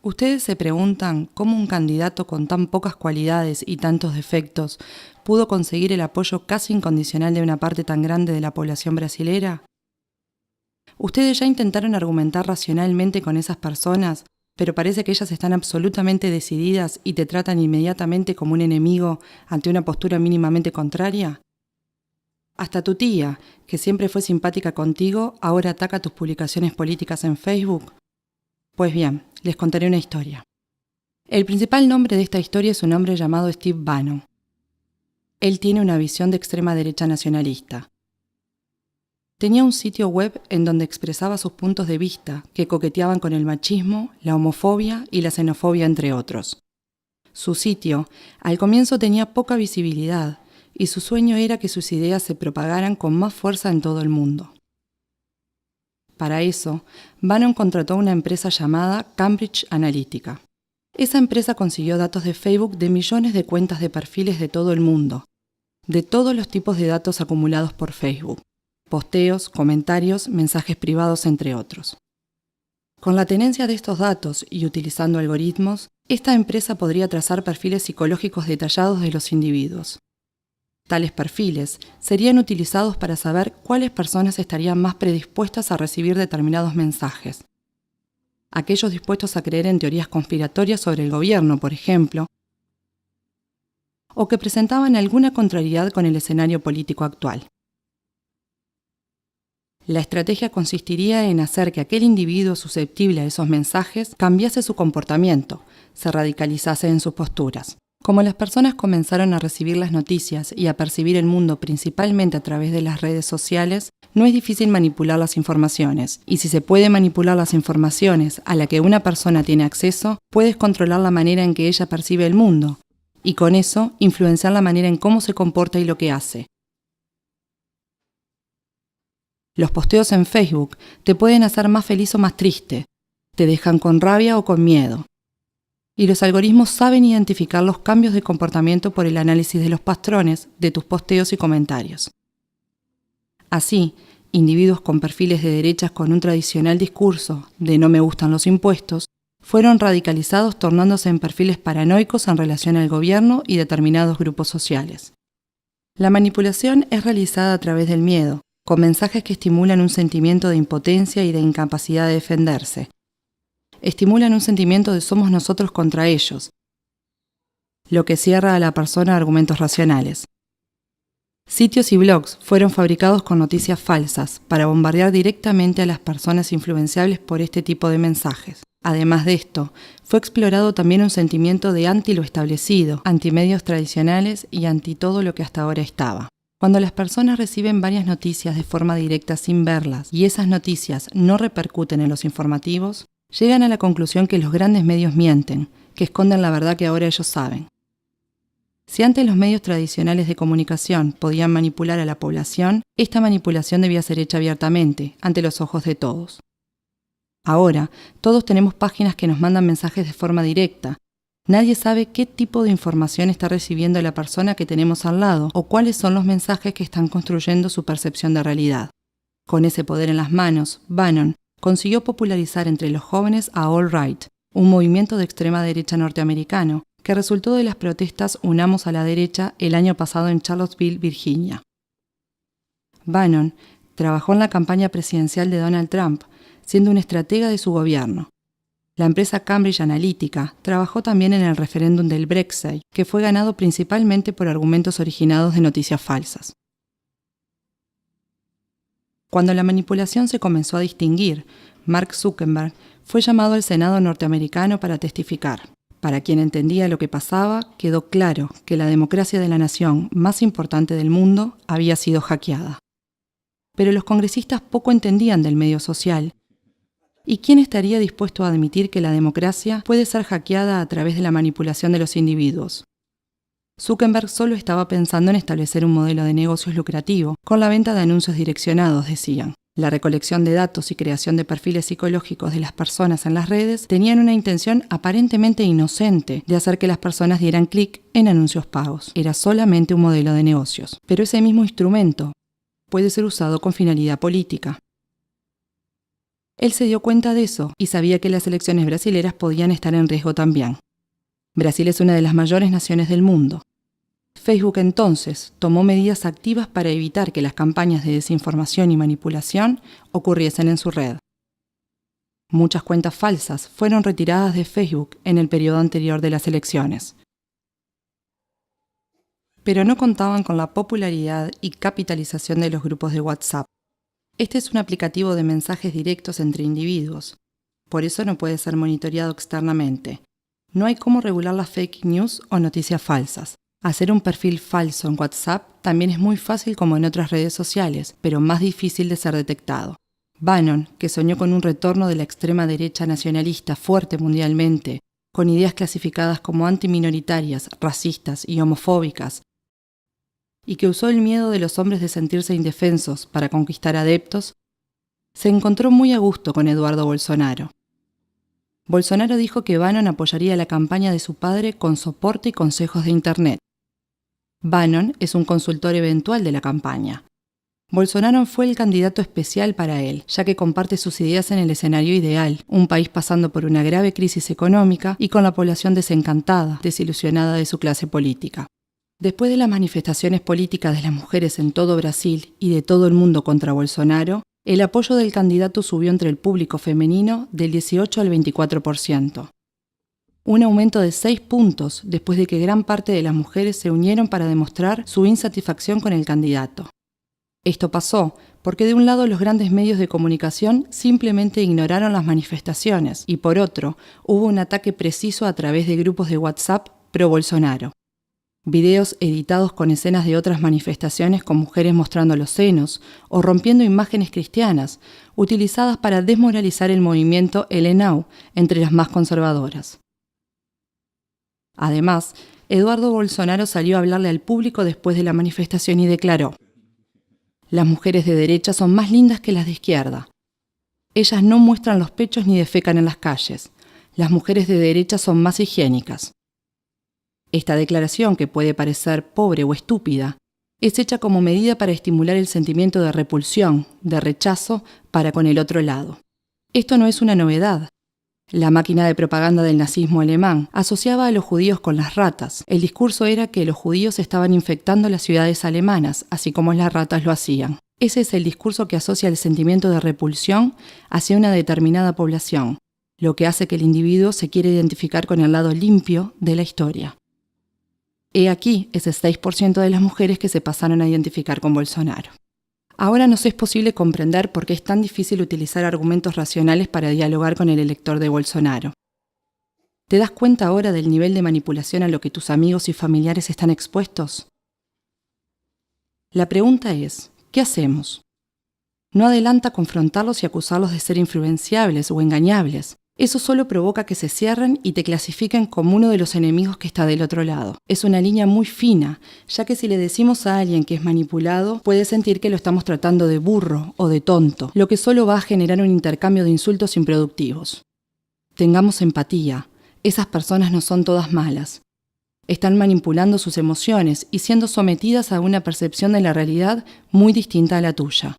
Ustedes se preguntan cómo un candidato con tan pocas cualidades y tantos defectos pudo conseguir el apoyo casi incondicional de una parte tan grande de la población brasilera. Ustedes ya intentaron argumentar racionalmente con esas personas, pero parece que ellas están absolutamente decididas y te tratan inmediatamente como un enemigo ante una postura mínimamente contraria. Hasta tu tía, que siempre fue simpática contigo, ahora ataca tus publicaciones políticas en Facebook. Pues bien, les contaré una historia. El principal nombre de esta historia es un hombre llamado Steve Bannon. Él tiene una visión de extrema derecha nacionalista. Tenía un sitio web en donde expresaba sus puntos de vista que coqueteaban con el machismo, la homofobia y la xenofobia, entre otros. Su sitio, al comienzo, tenía poca visibilidad y su sueño era que sus ideas se propagaran con más fuerza en todo el mundo. Para eso, Bannon contrató una empresa llamada Cambridge Analytica. Esa empresa consiguió datos de Facebook de millones de cuentas de perfiles de todo el mundo, de todos los tipos de datos acumulados por Facebook, posteos, comentarios, mensajes privados, entre otros. Con la tenencia de estos datos y utilizando algoritmos, esta empresa podría trazar perfiles psicológicos detallados de los individuos. Tales perfiles serían utilizados para saber cuáles personas estarían más predispuestas a recibir determinados mensajes. Aquellos dispuestos a creer en teorías conspiratorias sobre el gobierno, por ejemplo, o que presentaban alguna contrariedad con el escenario político actual. La estrategia consistiría en hacer que aquel individuo susceptible a esos mensajes cambiase su comportamiento, se radicalizase en sus posturas. Como las personas comenzaron a recibir las noticias y a percibir el mundo principalmente a través de las redes sociales, no es difícil manipular las informaciones, y si se puede manipular las informaciones a las que una persona tiene acceso, puedes controlar la manera en que ella percibe el mundo, y con eso influenciar la manera en cómo se comporta y lo que hace. Los posteos en Facebook te pueden hacer más feliz o más triste, te dejan con rabia o con miedo. Y los algoritmos saben identificar los cambios de comportamiento por el análisis de los patrones de tus posteos y comentarios. Así, individuos con perfiles de derechas con un tradicional discurso de no me gustan los impuestos, fueron radicalizados tornándose en perfiles paranoicos en relación al gobierno y determinados grupos sociales. La manipulación es realizada a través del miedo, con mensajes que estimulan un sentimiento de impotencia y de incapacidad de defenderse. Estimulan un sentimiento de somos nosotros contra ellos, lo que cierra a la persona a argumentos racionales. Sitios y blogs fueron fabricados con noticias falsas para bombardear directamente a las personas influenciables por este tipo de mensajes. Además de esto, fue explorado también un sentimiento de anti lo establecido, anti medios tradicionales y anti todo lo que hasta ahora estaba. Cuando las personas reciben varias noticias de forma directa sin verlas y esas noticias no repercuten en los informativos, llegan a la conclusión que los grandes medios mienten, que esconden la verdad que ahora ellos saben. Si antes los medios tradicionales de comunicación podían manipular a la población, esta manipulación debía ser hecha abiertamente, ante los ojos de todos. Ahora, todos tenemos páginas que nos mandan mensajes de forma directa. Nadie sabe qué tipo de información está recibiendo la persona que tenemos al lado o cuáles son los mensajes que están construyendo su percepción de realidad. Con ese poder en las manos, Bannon consiguió popularizar entre los jóvenes a All Right, un movimiento de extrema derecha norteamericano que resultó de las protestas Unamos a la Derecha el año pasado en Charlottesville, Virginia. Bannon trabajó en la campaña presidencial de Donald Trump, siendo un estratega de su gobierno. La empresa Cambridge Analytica trabajó también en el referéndum del Brexit, que fue ganado principalmente por argumentos originados de noticias falsas. Cuando la manipulación se comenzó a distinguir, Mark Zuckerberg fue llamado al Senado norteamericano para testificar. Para quien entendía lo que pasaba, quedó claro que la democracia de la nación más importante del mundo había sido hackeada. Pero los congresistas poco entendían del medio social. ¿Y quién estaría dispuesto a admitir que la democracia puede ser hackeada a través de la manipulación de los individuos? Zuckerberg solo estaba pensando en establecer un modelo de negocios lucrativo, con la venta de anuncios direccionados, decían. La recolección de datos y creación de perfiles psicológicos de las personas en las redes tenían una intención aparentemente inocente de hacer que las personas dieran clic en anuncios pagos. Era solamente un modelo de negocios. Pero ese mismo instrumento puede ser usado con finalidad política. Él se dio cuenta de eso y sabía que las elecciones brasileras podían estar en riesgo también. Brasil es una de las mayores naciones del mundo. Facebook entonces tomó medidas activas para evitar que las campañas de desinformación y manipulación ocurriesen en su red. Muchas cuentas falsas fueron retiradas de Facebook en el periodo anterior de las elecciones. Pero no contaban con la popularidad y capitalización de los grupos de WhatsApp. Este es un aplicativo de mensajes directos entre individuos. Por eso no puede ser monitoreado externamente. No hay cómo regular las fake news o noticias falsas. Hacer un perfil falso en WhatsApp también es muy fácil como en otras redes sociales, pero más difícil de ser detectado. Bannon, que soñó con un retorno de la extrema derecha nacionalista fuerte mundialmente, con ideas clasificadas como antiminoritarias, racistas y homofóbicas, y que usó el miedo de los hombres de sentirse indefensos para conquistar adeptos, se encontró muy a gusto con Eduardo Bolsonaro. Bolsonaro dijo que Bannon apoyaría la campaña de su padre con soporte y consejos de Internet. Bannon es un consultor eventual de la campaña. Bolsonaro fue el candidato especial para él, ya que comparte sus ideas en el escenario ideal, un país pasando por una grave crisis económica y con la población desencantada, desilusionada de su clase política. Después de las manifestaciones políticas de las mujeres en todo Brasil y de todo el mundo contra Bolsonaro, el apoyo del candidato subió entre el público femenino del 18 al 24%. Un aumento de 6 puntos después de que gran parte de las mujeres se unieron para demostrar su insatisfacción con el candidato. Esto pasó porque de un lado los grandes medios de comunicación simplemente ignoraron las manifestaciones y por otro hubo un ataque preciso a través de grupos de WhatsApp pro-Bolsonaro. Videos editados con escenas de otras manifestaciones con mujeres mostrando los senos o rompiendo imágenes cristianas, utilizadas para desmoralizar el movimiento LNAU entre las más conservadoras. Además, Eduardo Bolsonaro salió a hablarle al público después de la manifestación y declaró: "Las mujeres de derecha son más lindas que las de izquierda. Ellas no muestran los pechos ni defecan en las calles. Las mujeres de derecha son más higiénicas". Esta declaración, que puede parecer pobre o estúpida, es hecha como medida para estimular el sentimiento de repulsión, de rechazo para con el otro lado. Esto no es una novedad. La máquina de propaganda del nazismo alemán asociaba a los judíos con las ratas. El discurso era que los judíos estaban infectando las ciudades alemanas, así como las ratas lo hacían. Ese es el discurso que asocia el sentimiento de repulsión hacia una determinada población, lo que hace que el individuo se quiera identificar con el lado limpio de la historia. He aquí ese 6% de las mujeres que se pasaron a identificar con Bolsonaro. Ahora nos es posible comprender por qué es tan difícil utilizar argumentos racionales para dialogar con el elector de Bolsonaro. ¿Te das cuenta ahora del nivel de manipulación a lo que tus amigos y familiares están expuestos? La pregunta es, ¿qué hacemos? No adelanta confrontarlos y acusarlos de ser influenciables o engañables. Eso solo provoca que se cierren y te clasifiquen como uno de los enemigos que está del otro lado. Es una línea muy fina, ya que si le decimos a alguien que es manipulado, puede sentir que lo estamos tratando de burro o de tonto, lo que solo va a generar un intercambio de insultos improductivos. Tengamos empatía. Esas personas no son todas malas. Están manipulando sus emociones y siendo sometidas a una percepción de la realidad muy distinta a la tuya.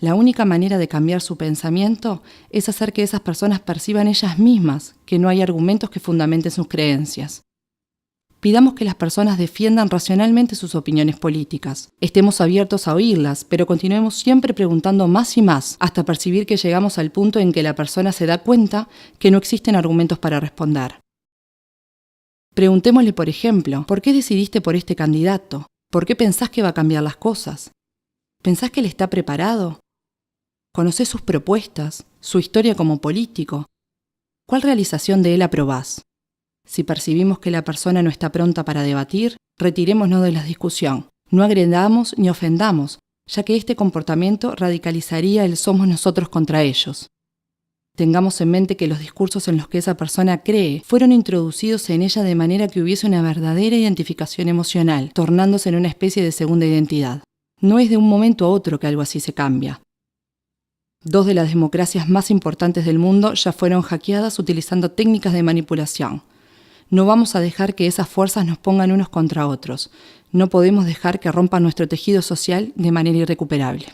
La única manera de cambiar su pensamiento es hacer que esas personas perciban ellas mismas que no hay argumentos que fundamenten sus creencias. Pidamos que las personas defiendan racionalmente sus opiniones políticas. Estemos abiertos a oírlas, pero continuemos siempre preguntando más y más hasta percibir que llegamos al punto en que la persona se da cuenta que no existen argumentos para responder. Preguntémosle, por ejemplo, ¿por qué decidiste por este candidato? ¿Por qué pensás que va a cambiar las cosas? ¿Pensás que él está preparado? ¿Conocés sus propuestas, su historia como político? ¿Cuál realización de él aprobás? Si percibimos que la persona no está pronta para debatir, retirémonos de la discusión. No agredamos ni ofendamos, ya que este comportamiento radicalizaría el somos nosotros contra ellos. Tengamos en mente que los discursos en los que esa persona cree fueron introducidos en ella de manera que hubiese una verdadera identificación emocional, tornándose en una especie de segunda identidad. No es de un momento a otro que algo así se cambia. 2 de las democracias más importantes del mundo ya fueron hackeadas utilizando técnicas de manipulación. No vamos a dejar que esas fuerzas nos pongan unos contra otros. No podemos dejar que rompan nuestro tejido social de manera irrecuperable.